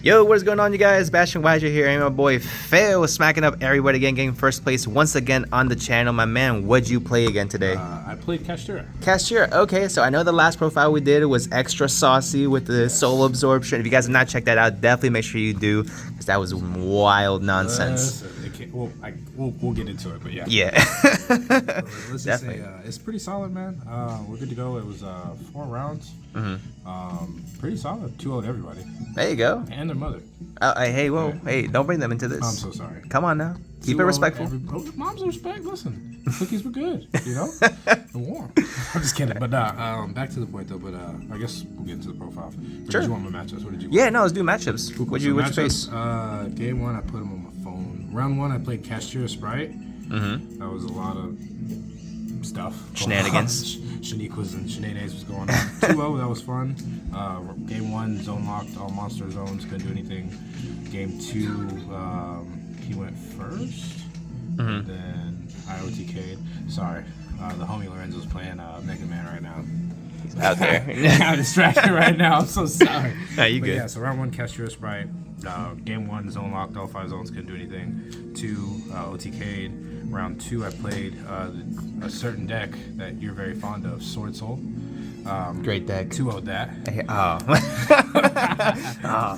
Yo, what is going on, you guys? Bashtian here, and my boy Phil smacking up everybody again, getting first place once again on the channel. My man, what'd you play again today? I played Kashtira. Kashtira, okay. So I know the last profile we did was extra saucy with the soul absorption. If you guys have not checked that out, definitely make sure you do, because that was wild nonsense. We'll get into it, but yeah. Yeah. Let's just say it's pretty solid, man. We're good to go. It was 4 rounds. Pretty solid. 2-0 everybody. There you go. And their mother. Hey, whoa, hey, don't bring them into this. I'm so sorry. Come on now. Keep it respectful. Moms respect. Listen, cookies were good, you know? And warm. I'm just kidding. But back to the point, though. But I guess we'll get into the profile. Sure. Did you want my matchups? What did you want? Yeah, no, let's do matchups. Cool. What'd you face? Game 1, I put them on my phone. Round 1, I played Kashtira Sprite. That was a lot of stuff. Shenanigans. Shaniquas and shenanigans was going on. 2-0, that was fun. Game 1, zone locked, all monster zones, couldn't do anything. Game 2, he went first. Then I OTK'd. Sorry, the homie Lorenzo's playing Mega Man right now. He's out there. I'm distracted right now. I'm so sorry. Nah, you good. Yeah, so round 1, Kashtira Sprite. Game 1, zone locked, all 5 zones, couldn't do anything. 2, OTK'd. Round 2, I played a certain deck that you're very fond of, Sword Soul. Great deck. 2-0'd that.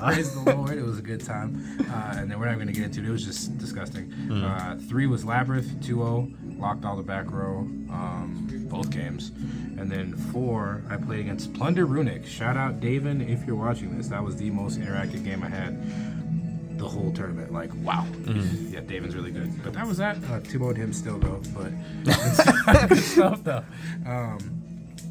Praise the Lord, it was a good time. And then we're not going to get into it, it was just disgusting. 3 was Labyrinth, 2-0, locked all the back row, both games. And then 4, I played against Plunder Runic. Shout out Davin if you're watching this. That was the most interactive game I had the whole tournament. Like, wow. Yeah, Davin's really good. But that was that. 2-0'd him still, though. But it's good stuff, though.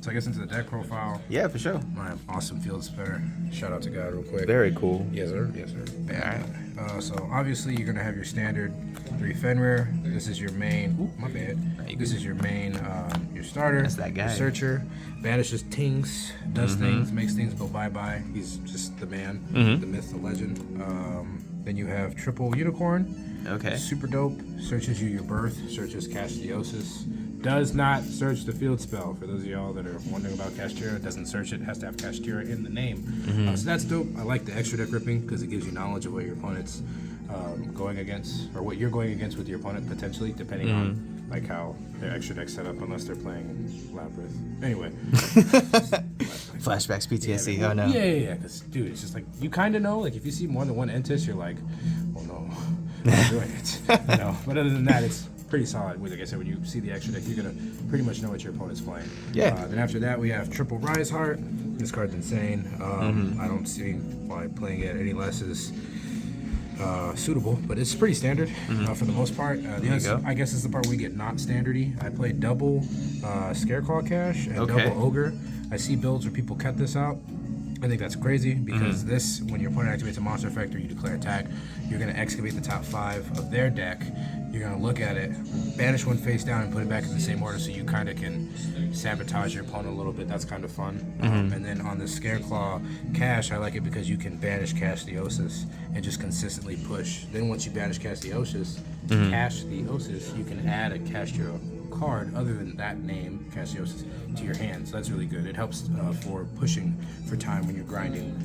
So I guess into the deck profile. Yeah, for sure. My awesome field spinner. Shout out to God real quick. Very cool. Yes, sir. Yes, sir. Yeah. So obviously you're gonna have your standard 3 Fenrir. This is your main. Ooh, my bad. This is your main. Your starter. That's that guy. Your searcher. Banishes tings, does things, makes things go bye-bye. He's just the man, the myth, the legend. Then you have triple unicorn. Okay. Super dope. Searches you your birth. Searches Castiosis. Does not search the field spell. For those of y'all that are wondering about Kashtira, doesn't search it. Has to have Kashtira in the name. So that's dope. I like the extra deck ripping because it gives you knowledge of what your opponent's going against, or what you're going against with your opponent potentially, depending on like how their extra deck's set up, unless they're playing Labyrinth. Anyway. Flashbacks, PTSD. Yeah, oh no. Yeah. Because dude, it's just like you kind of know. Like if you see more than one Entis, you're like, oh no, I'm doing it. You know. But other than that, it's pretty solid. Like I said, when you see the extra deck, you're gonna pretty much know what your opponent's playing. Yeah. Then after that, we have triple Rise Heart. This card's insane. I don't see why playing it any less is suitable, but it's pretty standard for the most part. I guess it's the part where we get not standardy. I play double Scareclaw Cash and double Ogre. I see builds where people cut this out. I think that's crazy because this, when your opponent activates a monster effect or you declare attack, you're going to excavate the top 5 of their deck. You're going to look at it, banish one face down, and put it back in the same order so you kind of can sabotage your opponent a little bit. That's kind of fun. And then on the Scareclaw Cash, I like it because you can banish Castiosis and just consistently push. Then once you banish Castiosis, you can add a Kashtira card other than that name, Castiosis, to your hand. So that's really good. It helps for pushing for time when you're grinding.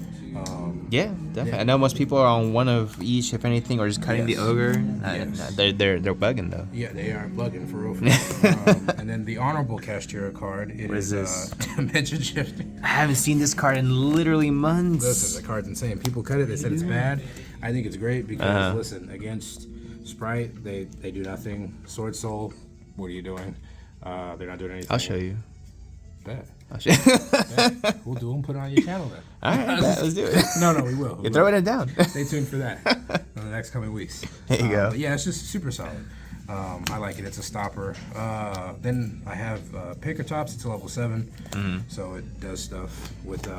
Yeah, definitely. I know most people are on one of each, if anything, or just cutting the ogre. They're bugging though. Yeah, they are bugging for real. And then the honorable Kashtira card. What is this? Dimension shifting. I haven't seen this card in literally months. Listen, the card's insane. People cut it. They said it's bad. I think it's great because listen, against Sprite, they do nothing. Sword Soul, what are you doing? They're not doing anything. I'll show you. Bet. I'll show you. We'll do them. Put it on your channel then. All right, let's do it. No, we will. You're throwing it down. Stay tuned for that in the next coming weeks. There you go. But yeah, it's just super solid. I like it. It's a stopper. Then I have Pinkertops. It's a level 7, so it does stuff with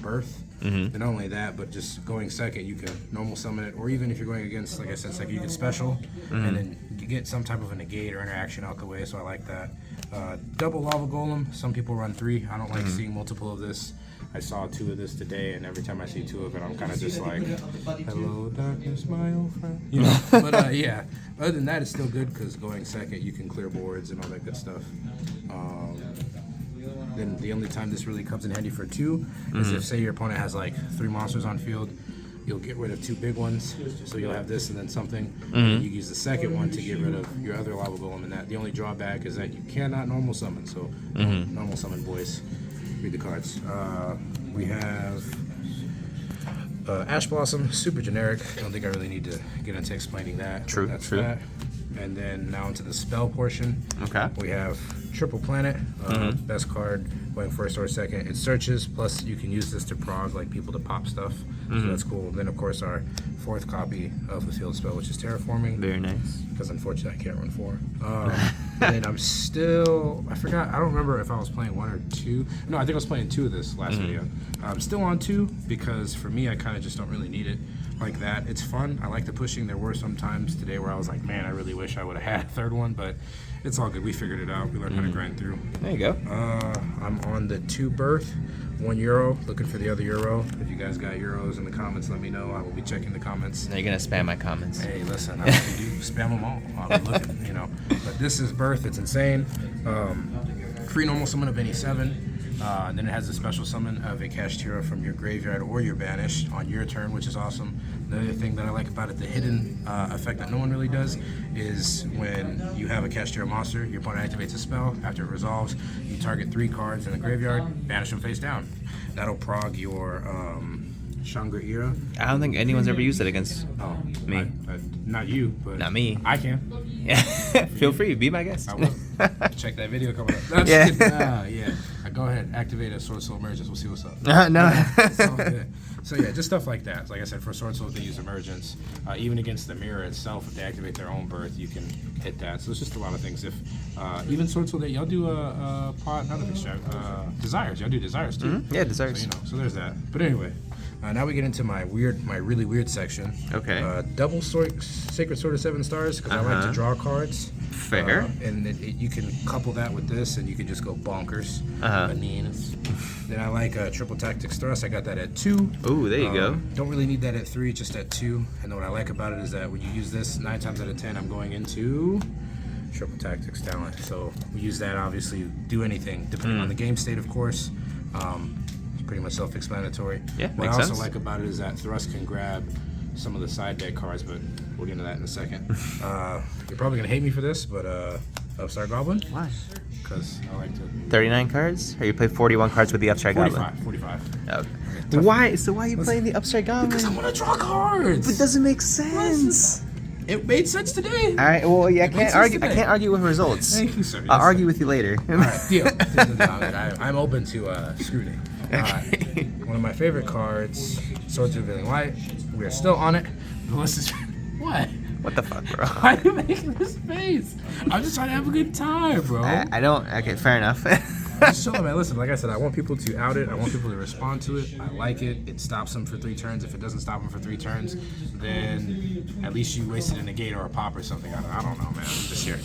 birth. And not only that, but just going second, you can normal summon it, or even if you're going against, like I said, second, you can special, and then you get some type of a negate or interaction out the way. So I like that. Double Lava Golem. Some people run 3. I don't like seeing multiple of this. I saw 2 of this today, and every time I see 2 of it, I'm kind of just like, hello, darkness, my old friend. You know? But yeah, other than that, it's still good because going second, you can clear boards and all that good stuff. Then the only time this really comes in handy for 2 is if, say, your opponent has like 3 monsters on field. you'll get rid of 2 big ones. So you'll have this and then something. And you use the second one to get rid of your other lava golem. And that the only drawback is that you cannot normal summon. So normal summon, boys. Read the cards. We have Ash Blossom, super generic. I don't think I really need to get into explaining that. True. That. And then now into the spell portion. Okay. We have Triple Planet, best card, going first or second. It searches, plus you can use this to prog, like people to pop stuff. So that's cool. Then, of course, our 4th copy of the field spell, which is Terraforming. Very nice. Because unfortunately I can't run 4. And then I'm still, I forgot, I don't remember if I was playing 1 or 2. No, I think I was playing 2 of this last video. I'm still on 2 because for me, I kind of just don't really need it like that. It's fun. I like the pushing. There were some times today where I was like, man, I really wish I would have had a 3rd one, but it's all good. We figured it out. We learned how to grind through. There you go. I'm on the 2 birth, €1. Looking for the other euro. If you guys got euros in the comments, let me know. I will be checking the comments. Now you're gonna spam my comments. Hey, listen, I can do spam them all. I'll be looking, you know. But this is birth. It's insane. Free normal summon of any 7. And then it has a special summon of a Kashtira from your graveyard or your banished on your turn, which is awesome. The other thing that I like about it, the hidden effect that no one really does, is when you have a Kashtira monster, your opponent activates a spell. After it resolves, you target 3 cards in the graveyard, banish them face down. That'll prog your Shangri-Ira. I don't think anyone's ever used it against me. Not you, but Not me. I can. Yeah. Feel free, be my guest. I will. Check that video coming up. Yeah. Go ahead, activate a Sword Soul Emergence. We'll see what's up. No. It's all good. So yeah, just stuff like that. Like I said, for Sword Souls, they use Emergence. Even against the mirror itself, if they activate their own birth, you can hit that. So it's just a lot of things. If even Sword Soul, y'all do a pot, not a extract, desires. Y'all do desires too. Yeah, desires. So, so there's that. But anyway. Now we get into my really weird section. Okay. Double Sacred Sword of 7 stars because I like to draw cards. Fair. And you can couple that with this, and you can just go bonkers. Bananas. Then I like Triple Tactics Thrust. I got that at 2. Ooh, there you go. Don't really need that at 3, just at 2. And what I like about it is that when you use this, 9 times out of 10, I'm going into Triple Tactics talent. So we use that, obviously, do anything, depending on the game state, of course. Pretty much self-explanatory. Yeah, what makes I also sense. like about it is that Thrust can grab some of the side deck cards, but we'll get into that in a second. You're probably gonna hate me for this, but Upstart Goblin. Why? Because I like to. 39 cards? Or you play 41 cards with the Upstart Goblin? 45. Okay. Why? So why are you playing the Upstart Goblin? Because I want to draw cards. It doesn't make sense. It made sense today. All right. Well, yeah, I It can't makes argue. sense I can't argue with results. Thank you, sir. I'll argue with you later. All right, deal. I'm open to scrutiny. One of my favorite cards, Swords of Revealing Light. We are still on it. What? What the fuck, bro? Why are you making this face? I'm just trying to have a good time, bro. I don't. Okay, fair enough. Just chilling, man. Listen, like I said, I want people to out it. I want people to respond to it. I like it. It stops them for 3 turns. If it doesn't stop them for 3 turns, then at least you wasted a negate or a pop or something. I don't know, man. I'm just here.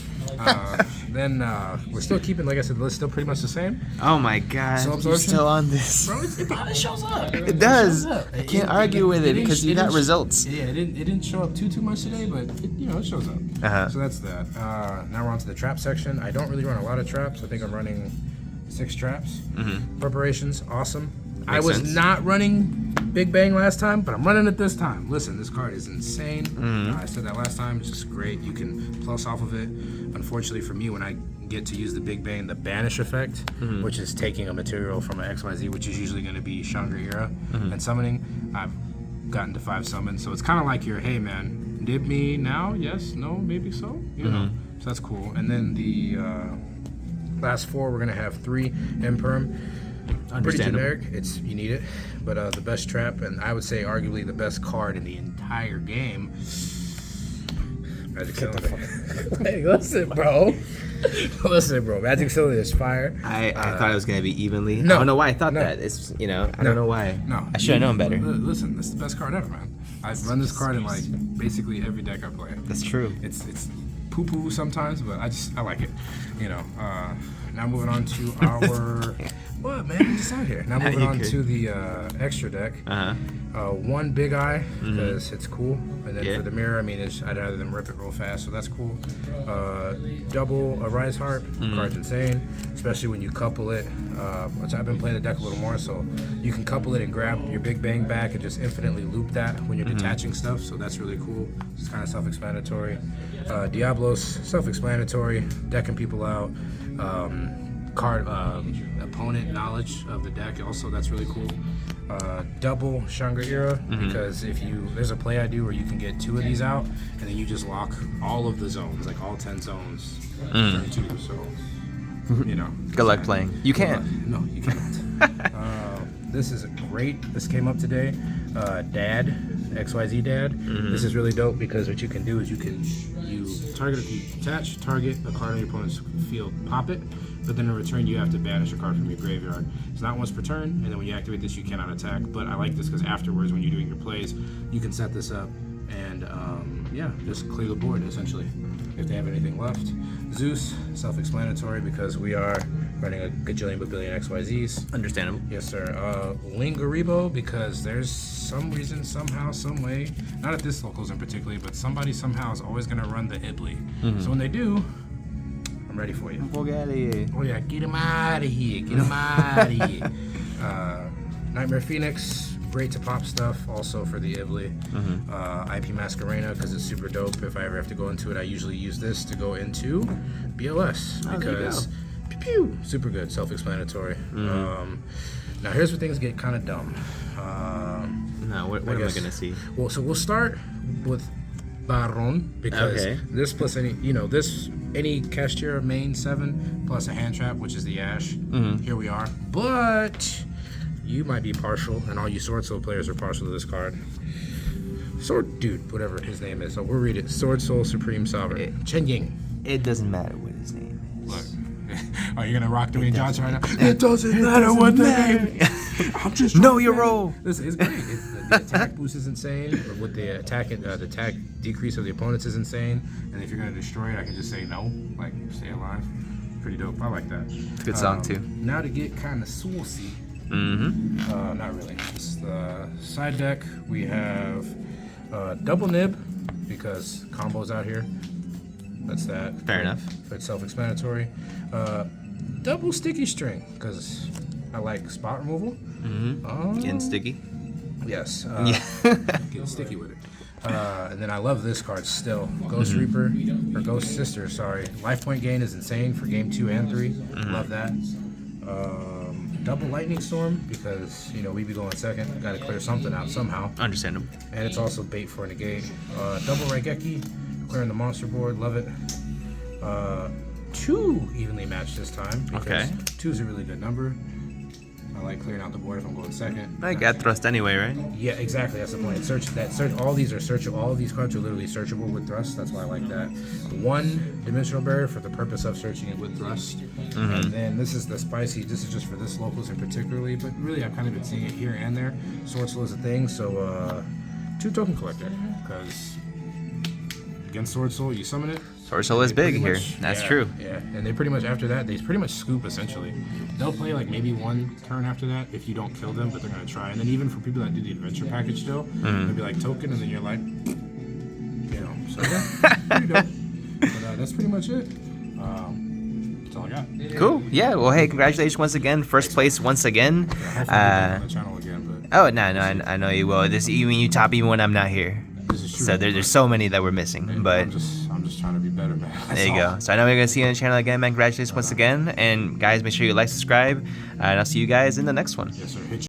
Then we're still keeping, like I said, the list still pretty much the same. Oh my god, Soul you're absorption? still on this. Bro, it shows up. It does. shows up. I can't argue with it because you got didn't- results. Yeah, it didn't show up too much today, but it shows up. So that's that. Now we're on to the trap section. I don't really run a lot of traps. I think I'm running 6 traps. Preparations, awesome. I was sense. not running Big Bang last time, but I'm running it this time. Listen, this card is insane. I said that last time. It's just great. You can plus off of it. Unfortunately for me, when I get to use the Big Bang, the banish effect, which is taking a material from an XYZ, which is usually going to be Shangri-Ira, and summoning, I've gotten to 5 summons. So it's kind of like your, hey man, nib me now? Yes? No? Maybe so? You know? So that's cool. And then the last 4, we're going to have 3 Imperm. Pretty generic. You need it, but the best trap, and I would say arguably the best card in the entire game. Magic Cylinder. Hey, listen, bro. Magic Cylinder is fire. I thought it was gonna be evenly. No. I don't know why I thought No. that. It's I don't know why. No, I should have known better. Listen, this is the best card ever, man. I've run this card in like basically every deck I play. That's true. It's poo poo sometimes, but I like it. now moving on to our. What, man? I'm just out here. Now moving on to the extra deck. One big eye, because it's cool. And then for the mirror, I mean, I'd rather than rip it real fast, so that's cool. Double a Rise Heart, card's insane, especially when you couple it. Which I've been playing the deck a little more, so you can couple it and grab your Big Bang back and just infinitely loop that when you're detaching stuff, so that's really cool. It's kind of self-explanatory. Diablos, self-explanatory, decking people out. Card opponent knowledge of the deck, also that's really cool. Double Shangri-La, because there's a play I do where you can get 2 of these out and then you just lock all of the zones, like all 10 zones turn 2, so you know. Good luck playing. You can't. No, you can't. This is great. This came up today. Dad, XYZ Dad. This is really dope because what you can do is you target if you attach, target a card on your opponent's field, pop it, but then in return you have to banish a card from your graveyard. It's not once per turn, and then when you activate this you cannot attack, but I like this because afterwards when you're doing your plays, you can set this up and yeah, just clear the board essentially if they have anything left. Zeus, self-explanatory because we are running a gajillion babillion XYZs. Understandable. Yes, sir. Lingaribo, because there's some reason, somehow, some way, not at this locals in particular, but somebody somehow is always going to run the Ibli. So when they do, I'm ready for you. Oh yeah, get him out of here. Get him out of here. Nightmare Phoenix, great to pop stuff, also for the Ibli. IP Masquerena, because it's super dope. If I ever have to go into it, I usually use this to go into BLS, because pew, super good, self-explanatory. Now here's where things get kind of dumb. No, what am I gonna see? Well, so we'll start with Baron, because this plus any Kashtira main 7 plus a hand trap, which is the Ash. Here we are, but you might be partial, and all you Sword Soul players are partial to this card. Sword Dude, whatever his name is. So we'll read it. Sword Soul Supreme Sovereign. Chen Ying. It doesn't matter what his name is. Look. Are you gonna rock Dwayne Johnson right now? It doesn't matter what the name. I'm just know your role. This is great. The attack boost is insane. With the attack decrease of the opponents is insane. And if you're gonna destroy it, I can just say no, like stay alive. Pretty dope. I like that. It's a good song too. Now to get kind of saucy. Not really. This is the side deck. We have double nib because combos out here. That's that. Fair enough. It's self-explanatory. Double sticky string because I like spot removal. Getting sticky. Yes. Getting sticky with it. And then I love this card still. Ghost Reaper, or Ghost Sister, sorry. Life point gain is insane for game 2 and 3. Love that. Double Lightning Storm because, we be going second. Got to clear something out somehow. Understandable. And it's also bait for a negate. Double Raigeki, clearing the monster board. Love it. 2 evenly matched this time. Okay. 2 is a really good number. I like clearing out the board if I'm going second. I got thrust anyway, right? Yeah, exactly. That's the point. Search. All these are searchable. All of these cards are literally searchable with thrust. That's why I like that. 1 dimensional barrier for the purpose of searching it with thrust. And then this is the spicy. This is just for this locals in particularly, but really I've kind of been seeing it here and there. Sword Soul is a thing. So 2 token collector because against Sword Soul you summon it. Sword Soul is big here. That's true. Yeah, and they pretty much after that they pretty much scoop essentially. They'll play like maybe 1 turn after that if you don't kill them, but they're gonna try. And then even for people that do the adventure package still, they'll be like token, and then you're like, So yeah, pretty dope. But that's pretty much it. That's all I got. Cool. Yeah. Well, hey, congratulations once again. First place once again. Hopefully on the channel again, but Oh no, I know you will. This even you top even when I'm not here. this is true. So there's so many that we're missing, but. I'm just trying to be better, man. There you go. So I know we're going to see you on the channel again, man. Congratulations once again. And guys, make sure you like, subscribe, and I'll see you guys in the next one. Yes, sir.